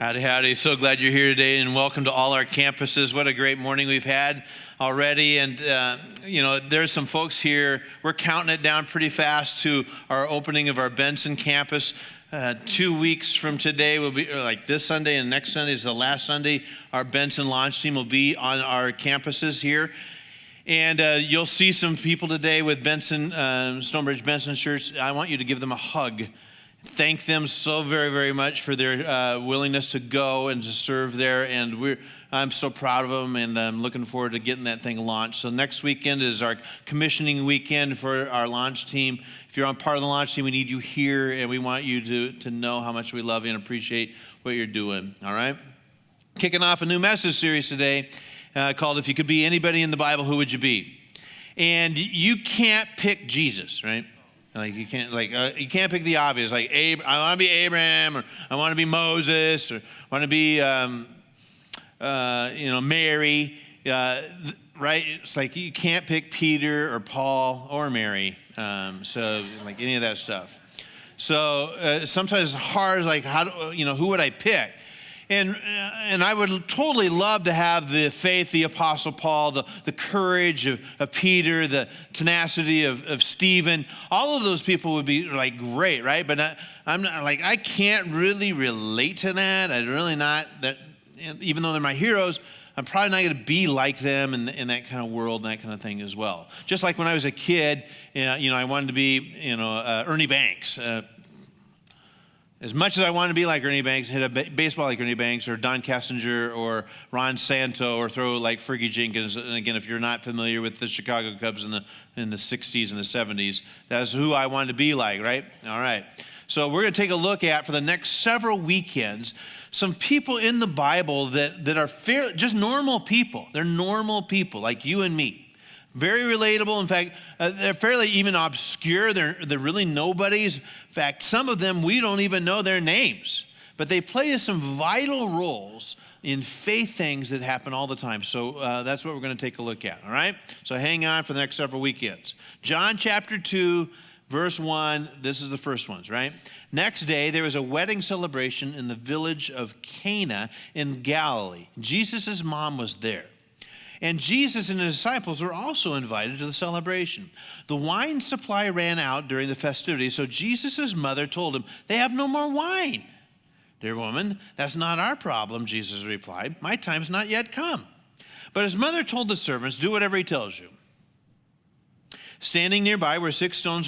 Howdy, howdy. So glad you're here today, and welcome to all our campuses. What a great morning we've had already. And, there's some folks here. We're counting it down pretty fast to our opening of our Benson campus. 2 weeks from today will be, like this Sunday and next Sunday is the last Sunday. Our Benson launch team will be on our campuses here. And you'll see some people today with Benson, StoneBridge Benson shirts. I want you to give them a hug. Thank them so very, very much for their willingness to go and to serve there. And I'm so proud of them, and I'm looking forward to getting that thing launched. So next weekend is our commissioning weekend for our launch team. If you're on part of the launch team, we need you here, and we want you to know how much we love you and appreciate what you're doing, all right? Kicking off a new message series today called If You Could Be Anybody in the Bible, Who Would You Be? And you can't pick Jesus, right? You can't pick the obvious. Like I want to be Abraham, or I want to be Moses, or I want to be Mary. Right? It's like you can't pick Peter or Paul or Mary. So any of that stuff. So sometimes it's hard. Like who would I pick? And I would totally love to have the faith, the Apostle Paul, the courage of Peter, the tenacity of Stephen. All of those people would be great, right? But I'm not I can't really relate to that. I'm really not that. Even though they're my heroes, I'm probably not going to be like them in that kind of world and that kind of thing as well. Just like when I was a kid, I wanted to be Ernie Banks. As much as I wanted to be like Ernie Banks, hit a baseball like Ernie Banks, or Don Kessinger, or Ron Santo, or throw like Fergie Jenkins. And again, if you're not familiar with the Chicago Cubs in the 60s and the 70s, that's who I wanted to be like, right? All right. So we're going to take a look at, for the next several weekends, some people in the Bible that are just normal people. They're normal people like you and me. Very relatable. In fact, they're fairly even obscure. They're really nobodies. In fact, some of them, we don't even know their names. But they play some vital roles in faith things that happen all the time. So that's what we're going to take a look at, all right? So hang on for the next several weekends. John chapter 2, verse 1, this is the first ones, right? Next day, there was a wedding celebration in the village of Cana in Galilee. Jesus' mom was there. And Jesus and his disciples were also invited to the celebration. The wine supply ran out during the festivities, so Jesus' mother told him, "They have no more wine." "Dear woman, that's not our problem," Jesus replied. "My time's not yet come." But his mother told the servants, "Do whatever he tells you." Standing nearby were 6 stone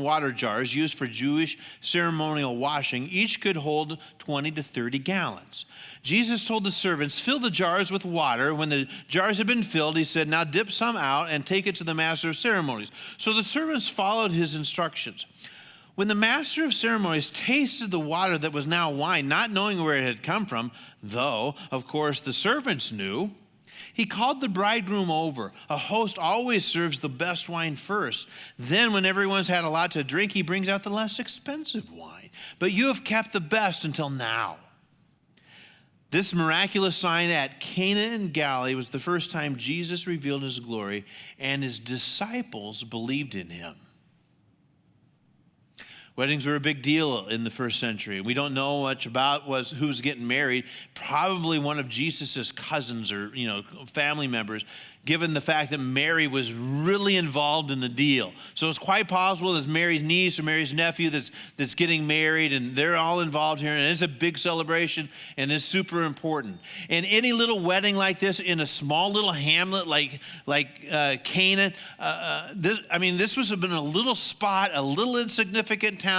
water jars used for Jewish ceremonial washing. Each could hold 20 to 30 gallons. Jesus told the servants, "Fill the jars with water." When the jars had been filled, he said, "Now dip some out and take it to the master of ceremonies." So the servants followed his instructions. When the master of ceremonies tasted the water that was now wine, not knowing where it had come from, though, of course, the servants knew, he called the bridegroom over. A host always serves the best wine first. Then, when everyone's had a lot to drink, he brings out the less expensive wine. But you have kept the best until now. This miraculous sign at Cana in Galilee was the first time Jesus revealed his glory, and his disciples believed in him. Weddings were a big deal in the first century. We don't know much about who's getting married. Probably one of Jesus's cousins or family members, given the fact that Mary was really involved in the deal. So it's quite possible that it's Mary's niece or Mary's nephew that's getting married, and they're all involved here. And it's a big celebration, and it's super important. And any little wedding like this in a small little hamlet like Canaan, this was been a little spot, a little insignificant town.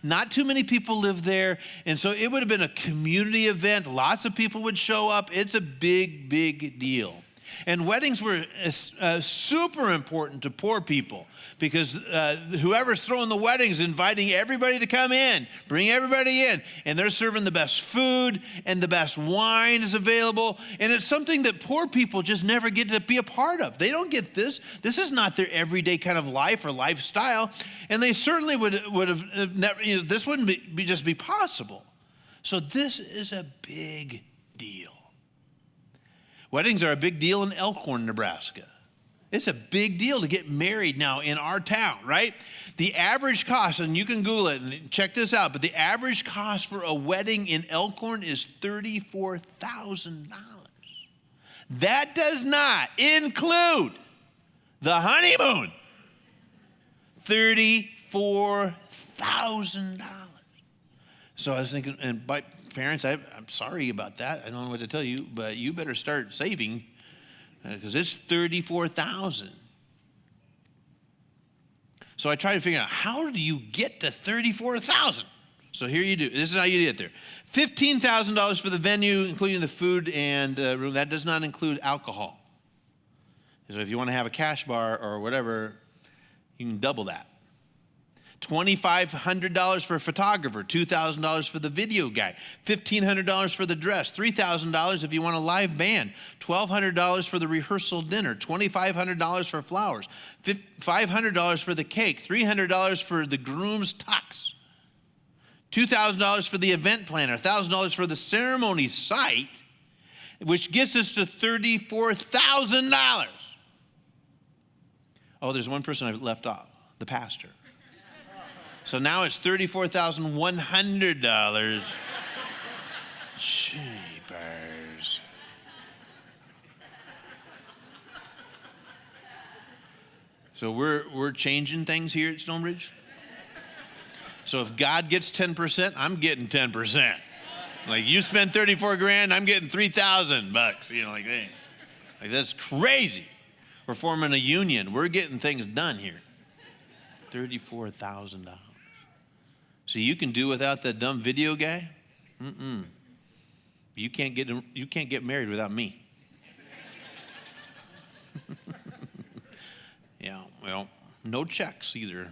Not too many people live there, and so it would have been a community event. Lots of people would show up. It's a big, big deal. And weddings were super important to poor people, because whoever's throwing the weddings is inviting everybody to come in, bring everybody in. And they're serving the best food, and the best wine is available. And it's something that poor people just never get to be a part of. They don't get this. This is not their everyday kind of life or lifestyle. And they certainly would have never, this wouldn't just be possible. So this is a big deal. Weddings are a big deal in Elkhorn, Nebraska. It's a big deal to get married now in our town, right? The average cost, and you can Google it and check this out, but the average cost for a wedding in Elkhorn is $34,000. That does not include the honeymoon. $34,000. So I was thinking, and by parents, I'm sorry about that. I don't know what to tell you, but you better start saving because it's $34,000. So I tried to figure out, how do you get to $34,000? So here you do. This is how you get there. $15,000 for the venue, including the food and room. That does not include alcohol. So if you want to have a cash bar or whatever, you can double that. $2,500 for a photographer, $2,000 for the video guy, $1,500 for the dress, $3,000 if you want a live band, $1,200 for the rehearsal dinner, $2,500 for flowers, $500 for the cake, $300 for the groom's tux, $2,000 for the event planner, $1,000 for the ceremony site, which gets us to $34,000. Oh, there's one person I've left off, the pastor. So now it's $34,100. Jeepers. So we're changing things here at StoneBridge. So if God gets 10%, I'm getting 10%. Like you spend 34 grand, I'm getting $3,000. You know, like that's crazy. We're forming a union. We're getting things done here. $34,000. So you can do without that dumb video guy? You can't get married without me. Yeah, well, no checks either.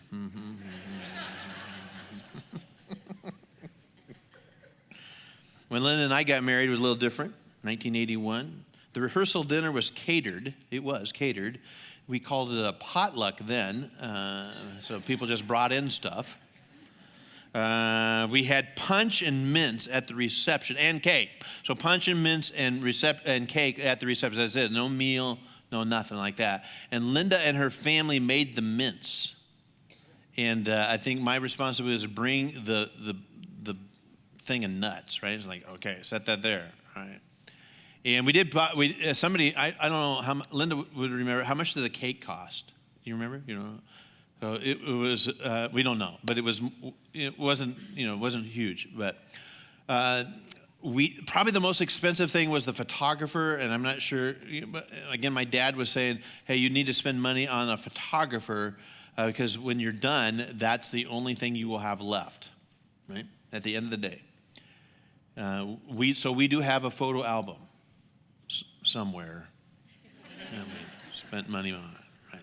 When Linda and I got married, it was a little different. 1981. The rehearsal dinner was catered. It was catered. We called it a potluck then, so people just brought in stuff. We had punch and mince at the reception and cake. So punch and mince and cake at the reception. That's it. No meal, no nothing like that. And Linda and her family made the mince. And I think my responsibility was to bring the thing of nuts, right? It's like, okay, set that there, all right? And we did, somebody, I don't know how, Linda would remember, how much did the cake cost? Do you remember? You know, so it was, we don't know, but it wasn't huge. But probably the most expensive thing was the photographer, and I'm not sure, but again, my dad was saying, hey, you need to spend money on a photographer because when you're done, that's the only thing you will have left, right? At the end of the day. So we do have a photo album somewhere. And we spent money on it, right?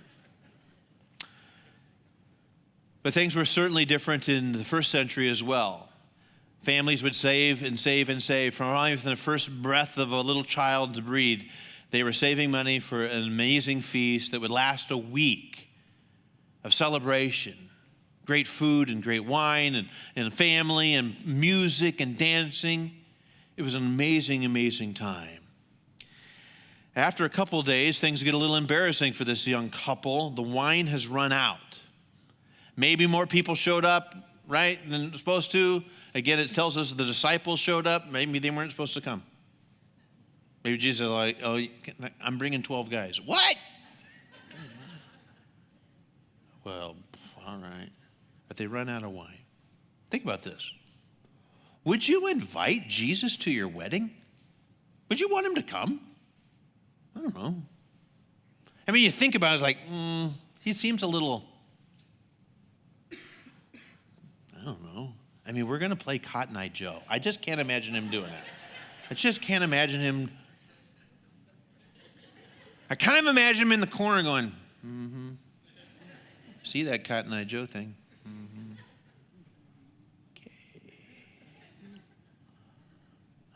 But things were certainly different in the first century as well. Families would save and save and save. From the first breath of a little child to breathe, they were saving money for an amazing feast that would last a week of celebration. Great food and great wine and family and music and dancing. It was an amazing, amazing time. After a couple of days, things get a little embarrassing for this young couple. The wine has run out. Maybe more people showed up, right, than supposed to. Again, it tells us the disciples showed up. Maybe they weren't supposed to come. Maybe Jesus is like, oh, I'm bringing 12 guys. What? Well, all right. But they run out of wine. Think about this. Would you invite Jesus to your wedding? Would you want him to come? I don't know. I mean, you think about it, it's like, he seems a little, I don't know. I mean, we're going to play Cotton Eye Joe. I just can't imagine him doing that. I just can't imagine him. I kind of imagine him in the corner going, See that Cotton Eye Joe thing? Okay.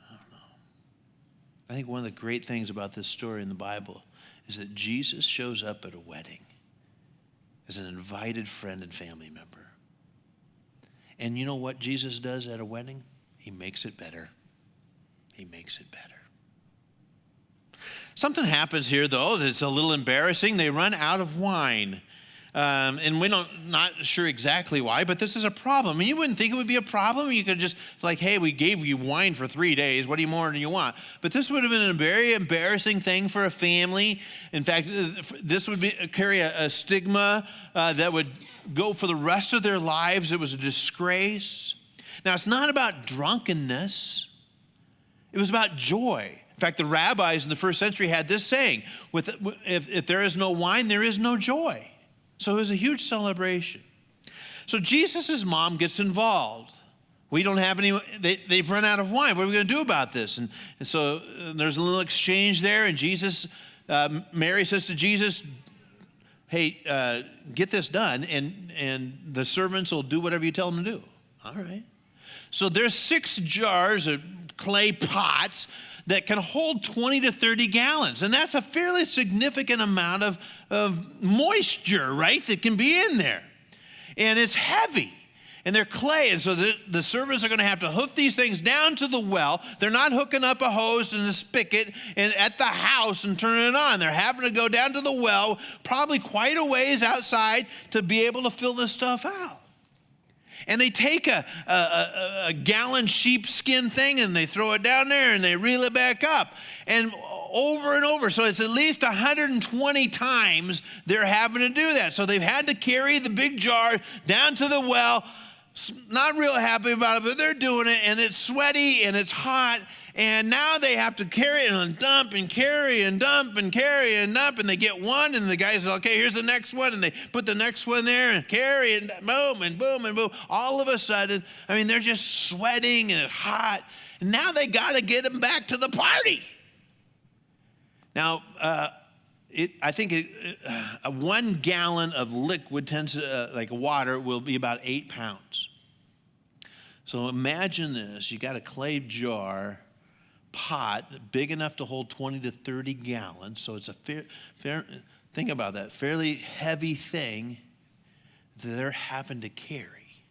I don't know. I think one of the great things about this story in the Bible is that Jesus shows up at a wedding as an invited friend and family member. And you know what Jesus does at a wedding? He makes it better. He makes it better. Something happens here, though, that's a little embarrassing. They run out of wine. And we're not sure exactly why, but this is a problem. I mean, you wouldn't think it would be a problem. You could just like, hey, we gave you wine for 3 days. What more do you want? But this would have been a very embarrassing thing for a family. In fact, this would carry a stigma that would go for the rest of their lives. It was a disgrace. Now, it's not about drunkenness. It was about joy. In fact, the rabbis in the first century had this saying, if there is no wine, there is no joy. So it was a huge celebration. So Jesus' mom gets involved. We don't have any, they've run out of wine. What are we going to do about this? And so there's a little exchange there, and Mary says to Jesus, hey, get this done, and the servants will do whatever you tell them to do. All right. So there's 6 jars of clay pots that can hold 20 to 30 gallons. And that's a fairly significant amount of moisture, right, that can be in there. And it's heavy. And they're clay. And so the servants are going to have to hook these things down to the well. They're not hooking up a hose and a spigot at the house and turning it on. They're having to go down to the well, probably quite a ways outside, to be able to fill this stuff out. And they take a gallon sheepskin thing and they throw it down there and they reel it back up. And over. So it's at least 120 times they're having to do that. So they've had to carry the big jar down to the well. Not real happy about it, but they're doing it. And it's sweaty and it's hot. And now they have to carry it and dump and carry and dump and carry and dump. And they get one, and the guys are, okay, here's the next one. And they put the next one there and carry and boom and boom and boom. All of a sudden, I mean, they're just sweating and it's hot. And now they got to get them back to the party. Now, I think 1 gallon of liquid tends to, like water, will be about 8 pounds. So imagine this. You got a clay jar pot big enough to hold 20 to 30 gallons. So it's a fair think about that, fairly heavy thing that they're having to carry.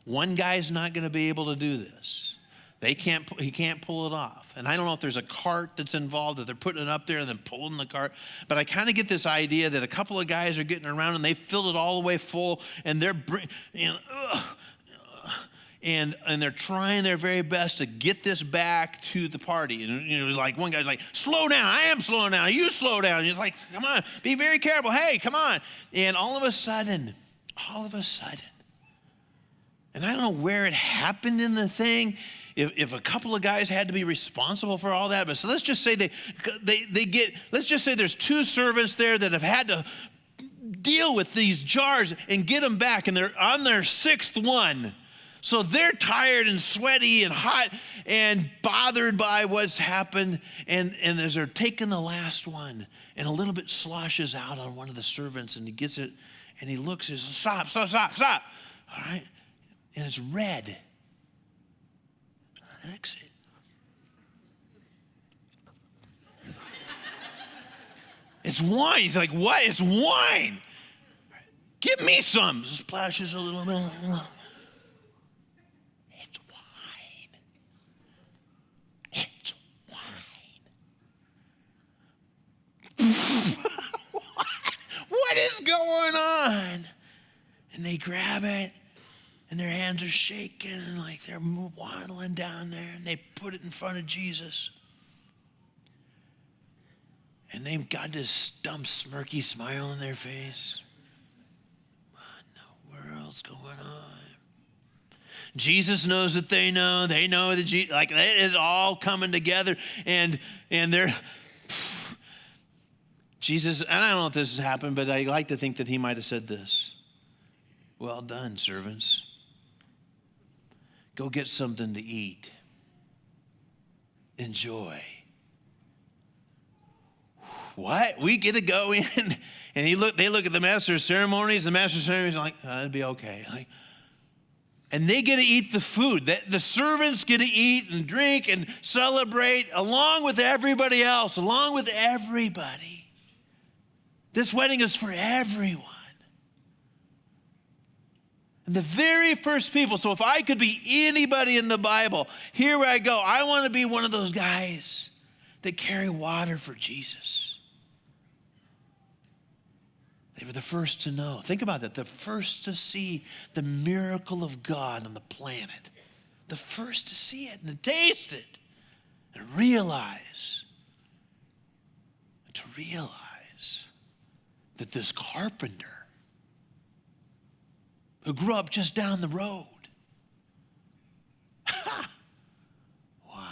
One guy's not going to be able to do this. He can't pull it off. And I don't know if there's a cart that's involved, that they're putting it up there and then pulling the cart. But I kind of get this idea that a couple of guys are getting around and they filled it all the way full, and they're and they're trying their very best to get this back to the party. And like one guy's like, slow down. I am slowing down. You slow down. And he's like, come on, be very careful. Hey, come on. And all of a sudden, and I don't know where it happened in the thing, if a couple of guys had to be responsible for all that. But so let's just say let's just say there's 2 servants there that have had to deal with these jars and get them back, and they're on their 6th one. So they're tired and sweaty and hot and bothered by what's happened. And as they're taking the last one, and a little bit sloshes out on one of the servants, and he gets it, and he looks and says, stop. All right? And it's red. Exit. It's wine. He's like, what? It's wine. Give me some. Splashes a little bit. It's wine. What is going on? And they grab it, and their hands are shaking, and like they're waddling down there, and they put it in front of Jesus. And they've got this dumb, smirky smile on their face. What in the world's going on? Jesus knows that they know that like it is all coming together, and they're Jesus. And I don't know if this has happened, but I like to think that he might have said this: "Well done, servants. Go get something to eat. Enjoy." What? We get to go in? And they look at the master of ceremonies. The master of ceremonies are like, it'll be okay. And they get to eat the food. The servants get to eat and drink and celebrate along with everybody else, along with everybody. This wedding is for everyone. And the very first people, so if I could be anybody in the Bible, here I go. I want to be one of those guys that carry water for Jesus. They were the first to know. Think about that. The first to see the miracle of God on the planet. The first to see it and to taste it and realize that this carpenter who grew up just down the road, wow.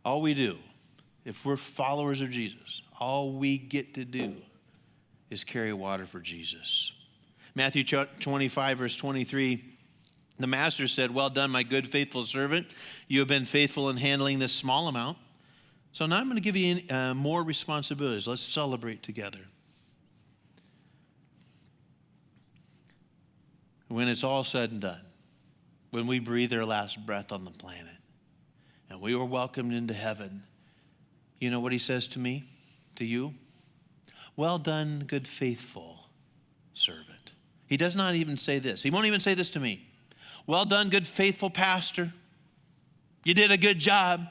All we do, if we're followers of Jesus, all we get to do is carry water for Jesus. Matthew 25, verse 23, the master said, well done, my good, faithful servant. You have been faithful in handling this small amount. So now I'm going to give you more responsibilities. Let's celebrate together. When it's all said and done, when we breathe our last breath on the planet, and we were welcomed into heaven, you know what he says to me, to you? Well done, good, faithful servant. He does not even say this. He won't even say this to me. Well done, good, faithful pastor. You did a good job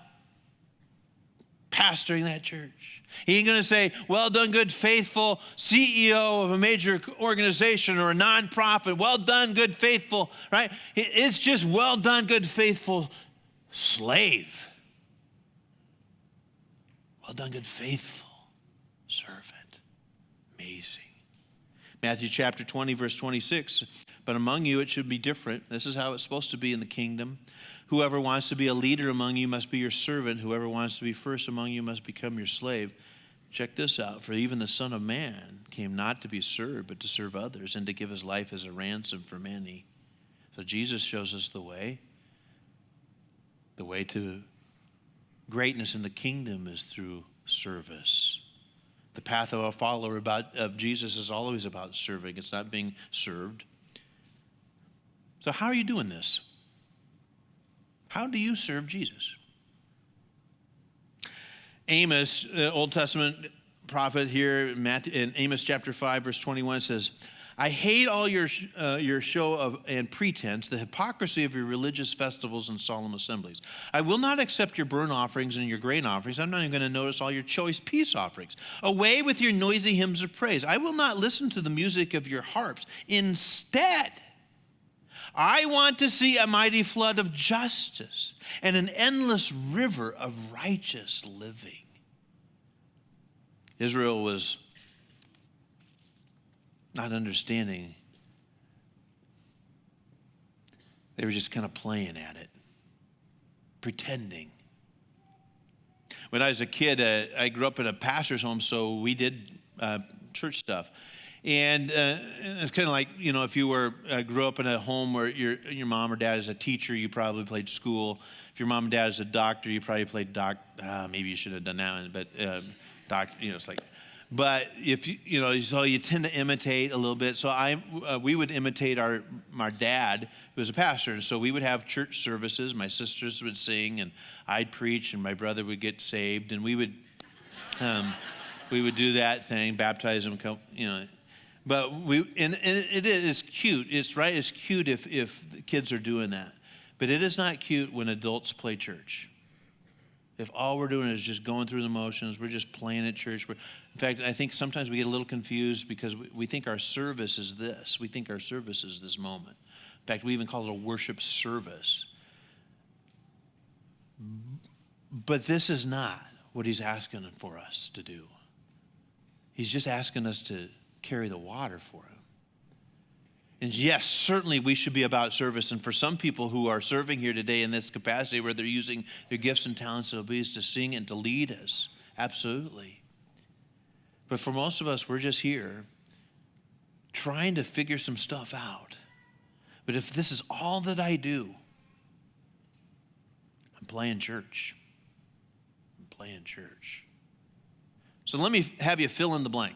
pastoring that church. He ain't going to say, well done, good, faithful CEO of a major organization or a nonprofit. Well done, good, faithful, right? It's just well done, good, faithful slave. Well done, good, faithful servant. Amazing. Matthew chapter 20, verse 26. But among you it should be different. This is how it's supposed to be in the kingdom. Whoever wants to be a leader among you must be your servant. Whoever wants to be first among you must become your slave. Check this out. For even the Son of Man came not to be served, but to serve others and to give his life as a ransom for many. So Jesus shows us the way. The way to greatness in the kingdom is through service. The path of a follower of Jesus is always about serving. It's not being served. So how are you doing this? How do you serve Jesus? Amos, Old Testament prophet here in Amos chapter 5, verse 21 says, I hate all your show and pretense, the hypocrisy of your religious festivals and solemn assemblies. I will not accept your burnt offerings and your grain offerings. I'm not even going to notice all your choice peace offerings. Away with your noisy hymns of praise. I will not listen to the music of your harps. Instead, I want to see a mighty flood of justice and an endless river of righteous living. Israel was not understanding. They were just kind of playing at it, pretending. When I was a kid, I grew up in a pastor's home, so we did church stuff. And it's kind of like, you know, if you grew up in a home where your mom or dad is a teacher, you probably played school. If your mom and dad is a doctor, you probably played maybe you should have done that one, but doctor, you know, it's like. But if so you tend to imitate a little bit. So we would imitate our dad, who was a pastor. And so we would have church services. My sisters would sing, and I'd preach, and my brother would get saved, and we would do that thing, baptize them, you know. But it's cute. It's right. It's cute if the kids are doing that. But it is not cute when adults play church. If all we're doing is just going through the motions, we're just playing at church. In fact, I think sometimes we get a little confused because we think our service is this. We think our service is this moment. In fact, we even call it a worship service. But this is not what he's asking for us to do. He's just asking us to carry the water for him. And yes, certainly we should be about service. And for some people who are serving here today in this capacity where they're using their gifts and talents and abilities to sing and to lead us, absolutely. But for most of us, we're just here trying to figure some stuff out. But if this is all that I do, I'm playing church. I'm playing church. So let me have you fill in the blank.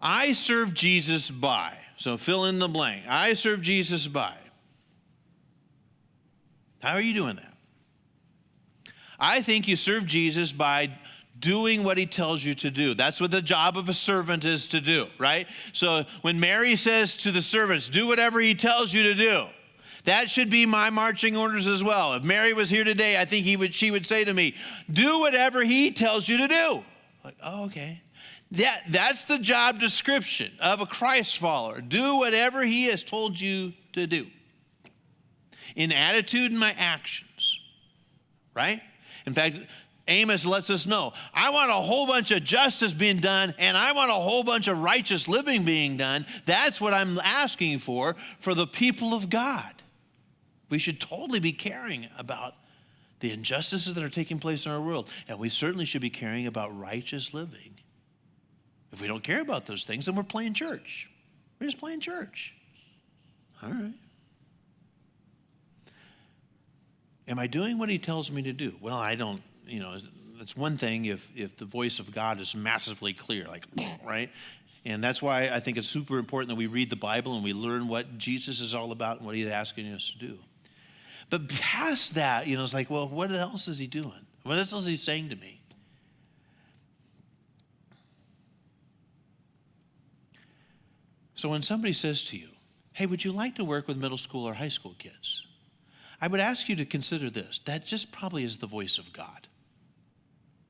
I serve Jesus by. So fill in the blank. I serve Jesus by. How are you doing that? I think you serve Jesus by doing what he tells you to do. That's what the job of a servant is to do, right? So when Mary says to the servants, do whatever he tells you to do, That should be my marching orders as well. If Mary was here today, I think she would say to me, do whatever he tells you to do. Like, oh, okay. That's the job description of a Christ follower. Do whatever he has told you to do. In attitude and my actions, right? In fact, Amos lets us know, I want a whole bunch of justice being done, and I want a whole bunch of righteous living being done. That's what I'm asking for the people of God. We should totally be caring about the injustices that are taking place in our world, and we certainly should be caring about righteous living. If we don't care about those things, then we're playing church. We're just playing church. All right. Am I doing what he tells me to do? Well, I don't, that's one thing if the voice of God is massively clear, like, right? And that's why I think it's super important that we read the Bible and we learn what Jesus is all about and what he's asking us to do. But past that, it's like, well, what else is he doing? What else is he saying to me? So when somebody says to you, hey, would you like to work with middle school or high school kids? I would ask you to consider this. That just probably is the voice of God.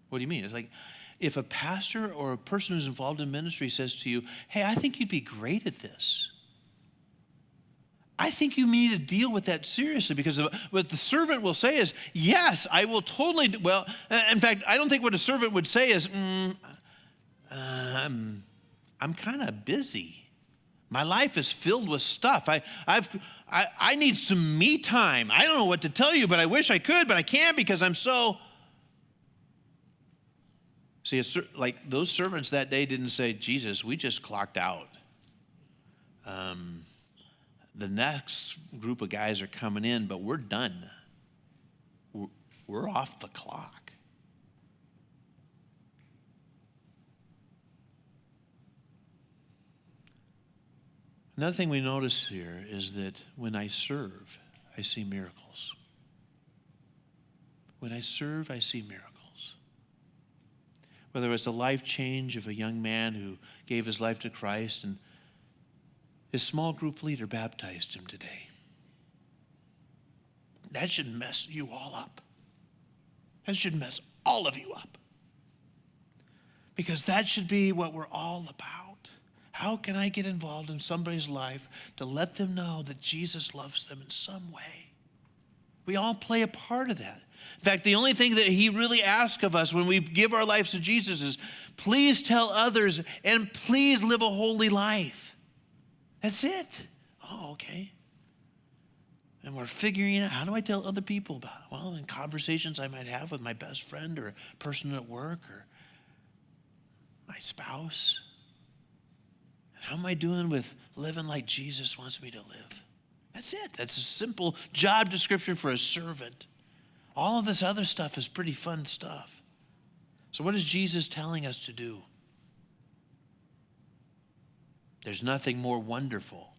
What do you mean? It's like if a pastor or a person who's involved in ministry says to you, hey, I think you'd be great at this. I think you need to deal with that seriously, because what the servant will say is, yes, I will totally. Well, in fact, I don't think what a servant would say is, I'm kind of busy. My life is filled with stuff. I need some me time. I don't know what to tell you, but I wish I could, but I can't because I'm so. See, like those servants that day didn't say, Jesus, we just clocked out. The next group of guys are coming in, but we're done. We're off the clock. Another thing we notice here is that when I serve, I see miracles. When I serve, I see miracles. Whether it's a life change of a young man who gave his life to Christ and his small group leader baptized him today. That should mess you all up. That should mess all of you up. Because that should be what we're all about. How can I get involved in somebody's life to let them know that Jesus loves them in some way? We all play a part of that. In fact, the only thing that he really asks of us when we give our lives to Jesus is, please tell others and please live a holy life. That's it. Oh, okay. And we're figuring out, how do I tell other people about it? Well, in conversations I might have with my best friend or a person at work or my spouse. How am I doing with living like Jesus wants me to live? That's it. That's a simple job description for a servant. All of this other stuff is pretty fun stuff. So what is Jesus telling us to do? There's nothing more wonderful,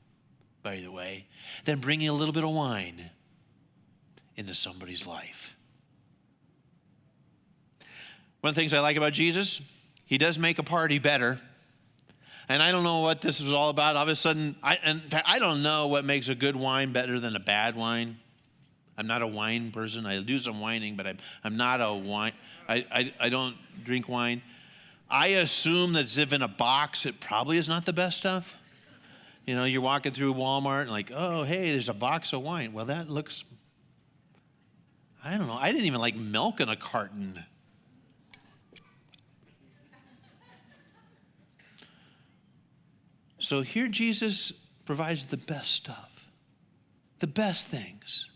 by the way, than bringing a little bit of wine into somebody's life. One of the things I like about Jesus, he does make a party better. And I don't know what this was all about. All of a sudden, in fact, I don't know what makes a good wine better than a bad wine. I'm not a wine person. I do some whining, but I'm not a wine. I don't drink wine. I assume that if in a box, it probably is not the best stuff. You're walking through Walmart and like, oh, hey, there's a box of wine. Well, that looks, I don't know. I didn't even like milk in a carton. So here Jesus provides the best stuff, the best things.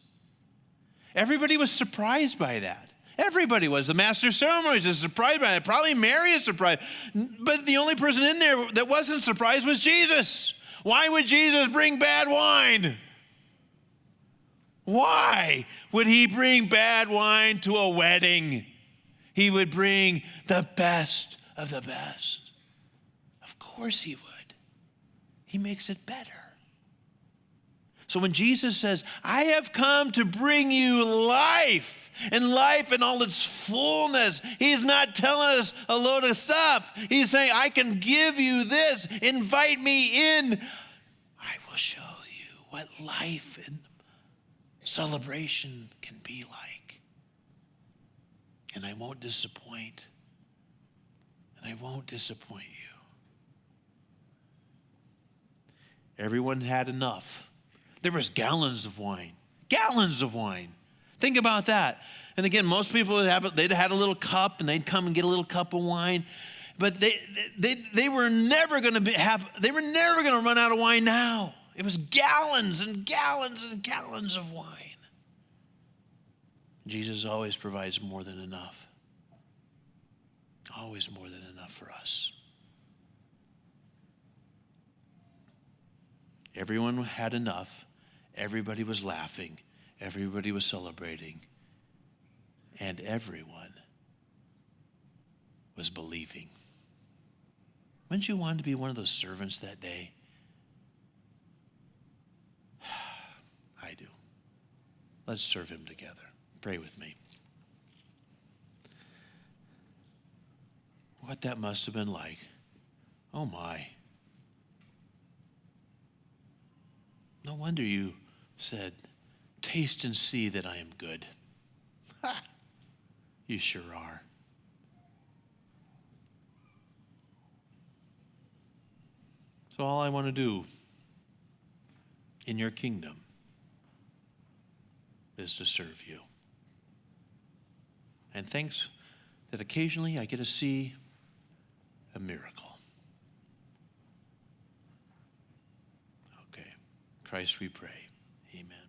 Everybody was surprised by that. Everybody was. The master of ceremonies is surprised by it. Probably Mary is surprised. But the only person in there that wasn't surprised was Jesus. Why would Jesus bring bad wine? Why would he bring bad wine to a wedding? He would bring the best of the best. Of course he would. He makes it better. So when Jesus says, I have come to bring you life, and life in all its fullness, he's not telling us a load of stuff. He's saying, I can give you this. Invite me in. I will show you what life in celebration can be like. And I won't disappoint. And I won't disappoint you. Everyone had enough. There was gallons of wine. Gallons of wine. Think about that. And again, most people they'd had a little cup, and they'd come and get a little cup of wine. But they were never going to run out of wine now. It was gallons and gallons and gallons of wine. Jesus always provides more than enough. Always more than enough for us. Everyone had enough. Everybody was laughing. Everybody was celebrating. And everyone was believing. Wouldn't you want to be one of those servants that day? I do. Let's serve him together. Pray with me. What that must have been like. Oh my. No wonder you said, taste and see that I am good. Ha! You sure are. So all I want to do in your kingdom is to serve you. And thanks that occasionally I get to see a miracle. Okay. Christ we pray. Amen.